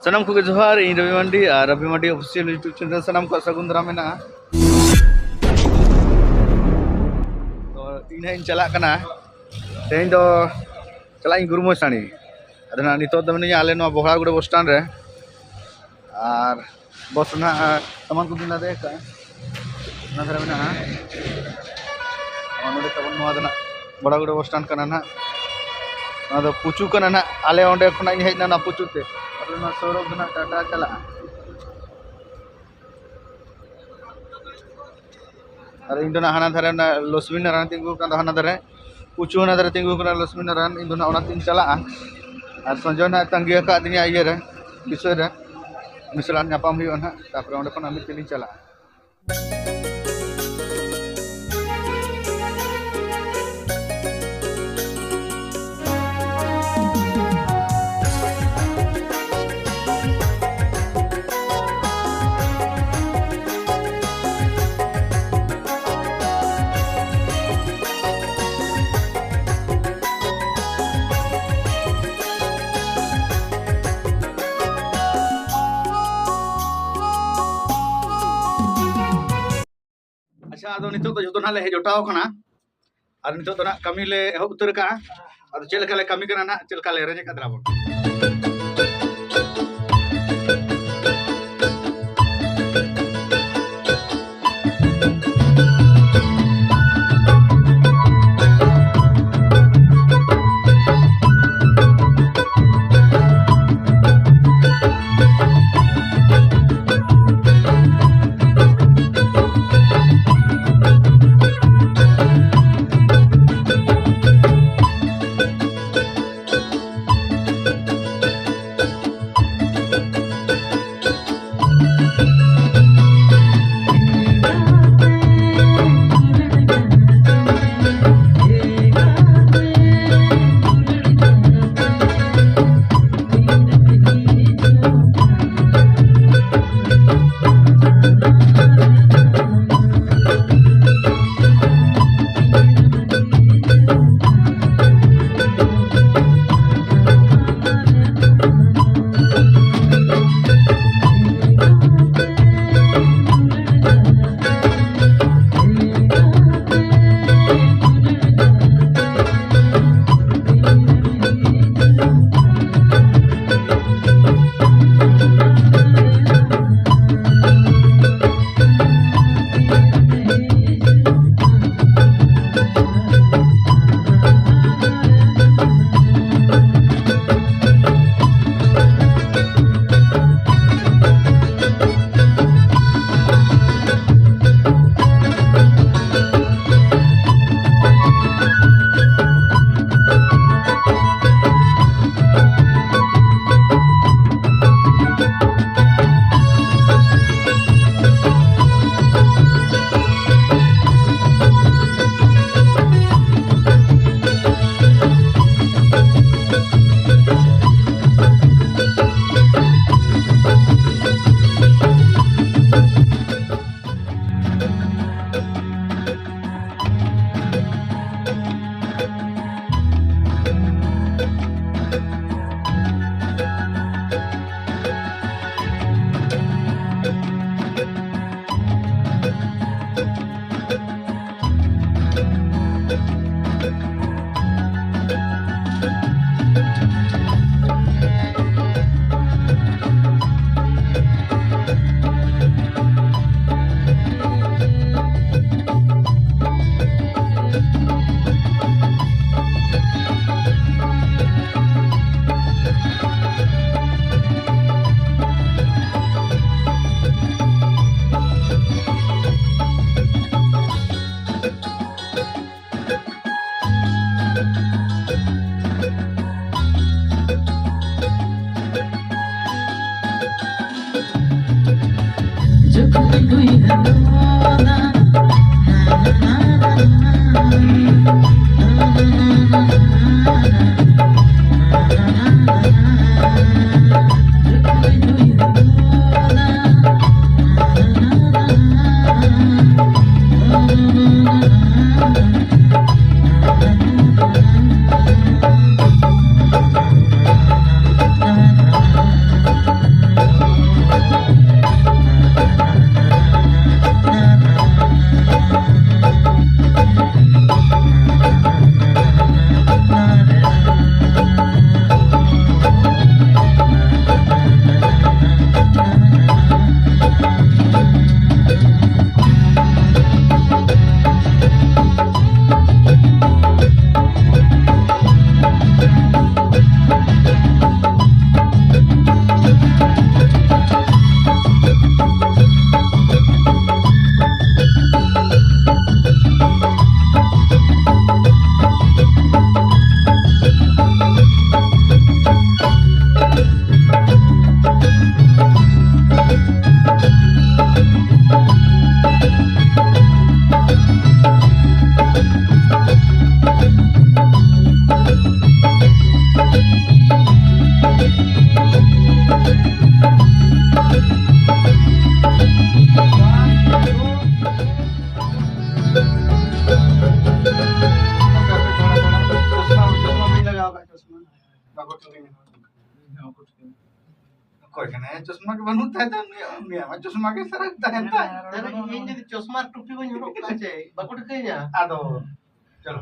सनम को जोहार इन रवि मंडी official YouTube channel सनम को सगुन दाराम मेना तो इन इन चला कना तेन दो चला इन गुरुमो साणी अदना नितो द मने आले नो बोहड़ागुड़ा बस स्टैंड रे और बस ना सामान को दिना दे का ना धरे मेना नोडे तबन नो आदना बोहड़ागुड़ा बस स्टैंड कना ना ना पुचू कना ना आले ओंडे खना इन हेजना ना पुचू ते सौरभ ना टाटा चला और इन हाना धारे लक्ष्मी नारायण तिंगू हाना धारे पुचू हाना धारे तिंगू लक्ष्मी नारायण इन चला और संजय ना तंगी का ये विषय मिसला नापाम ना तापर अंडे खन अमित तेली चला अच्छा आदो नितो तो जो ना ले जोटाव खना और नितो तो ना कमी ले एहब उतर का और चेलका ले कमी कना ना चेलका ले रेजे कदरा बन कोई कने चश्मा के बनू था चश्मा के सर तहनता अरे ये जब चश्मा टोपी बन हरो काचे बकुट कइया आदो चलो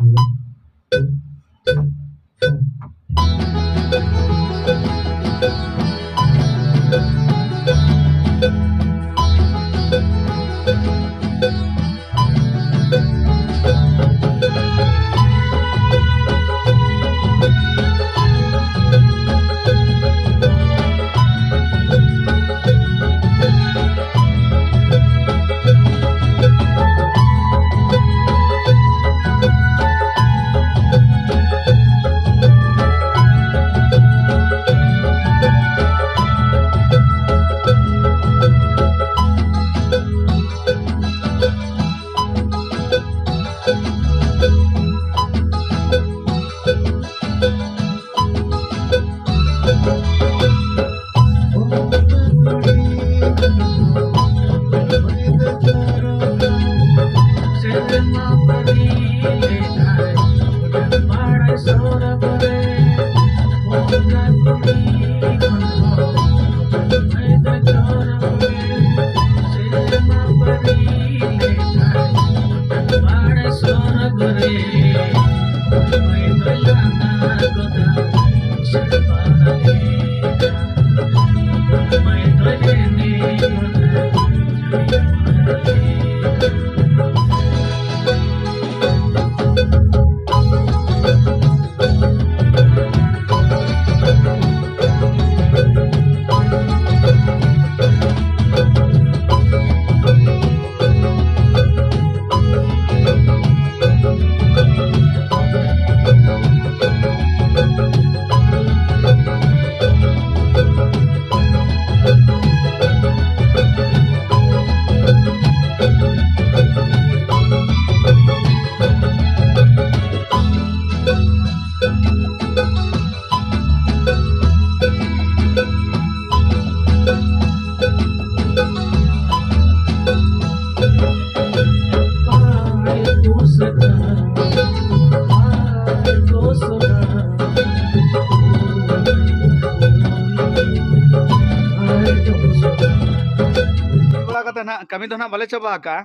कमी तो ना बाले चाबा का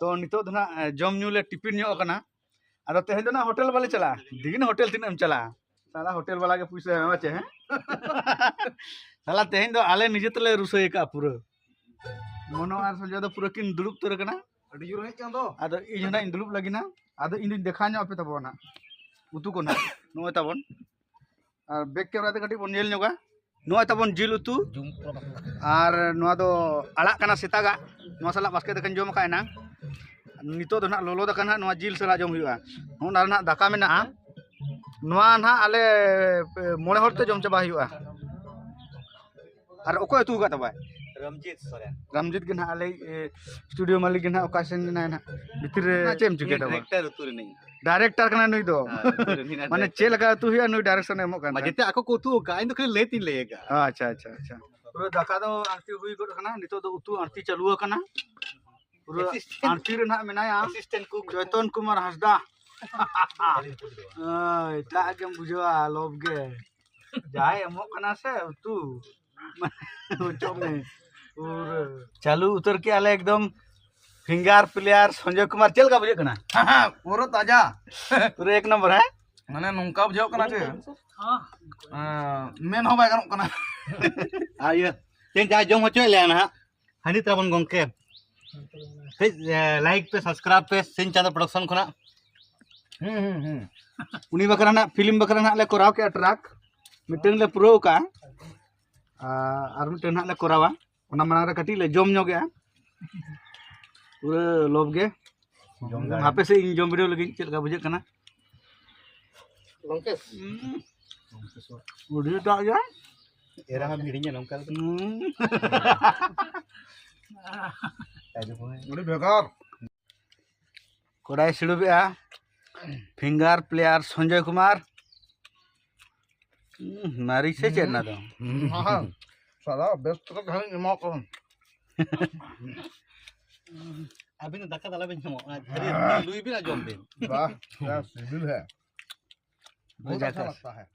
तो नितो तो ना जम न्यू ले टिफिन न्यू कना अदो तेहे तो ना होटल बाले चला दिगिन होटल तीन चला साला होटल वाला के पैसा एमा चे हैं साला तेहे तो आले निजे तले रुसई का पूरा मनो आर सजा तो पूरा किन दुलुप तोर कना अडी जुर हे चांदो अदो इ ना इन दुलुप लगिना अदो इन देखा न्यो पे तबो ना उतु को ना नो तबन और बैक कैमरा ते कटी बन नेल न्योगा नो तबन जिल उतु और नो दो अड़ा कना सेतागा नो साला बास्के दकन जम का ना नितो दो ना लोलो दकन ना नो जिल सला जम हुआ नो ना दाका मेना नो ना आले मोड़े हरते जम चाबा हुआ और ओको तू का तबा रमजीत सोरेन रमजीत के ना आले स्टूडियो मालिक के ना ओकाशन ना ना भीतर चेम चुके तबा डायरेक्टर उतुर नहीं डायरेक्टर कना नुई दो माने चेल का तू हिया नुई डायरेक्शन एमो कना मजेते आको को तू का इन तो खाली लेती लेगा अच्छा अच्छा अच्छा पूरा दाका दो आरती हुई गड कना नितो दो उतु आरती चालू कना पूरा आरती रे ना मेनाया असिस्टेंट कुक जयतन कुमार हंसदा ता के बुझवा लोभ के जाय एमो कना से तू चोम में और चालू उतर के आले एकदम फिंगर प्लेयर संजय कुमार चल का बुझे कना हां पूरा ताजा पूरा एक नंबर है माने नोंका बुझाव कना जे हां मेन हो बाय गनो कना आयो तेन जा जम होचो ले ना हानि त्राबन गंके पे लाइक पे सब्सक्राइब पे सिन चांदा प्रोडक्शन खना उनी बकरा ना फिल्म बकरा ना ले कोराव के ट्रैक मिटन ले प्रो का और मिटन ना ले कोरावा ओना मना रे कटी ले जम न्यो गया पूरा लोभ गे आपे से इन जम वीडियो लगी चल का बुझे कना लंके वीडियो टा जा एरा हम हिड़िया नोंका उड़ी बेकार कोडाई सिडु बेआ फिंगर प्लेयर संजय कुमार नारी से चेना दो हां साला बेस्ट का घाई इमा को अभी ना दाका दाला बेन अरे लुई भी ना जम दे वाह क्या सिविल है बहुत अच्छा लगता है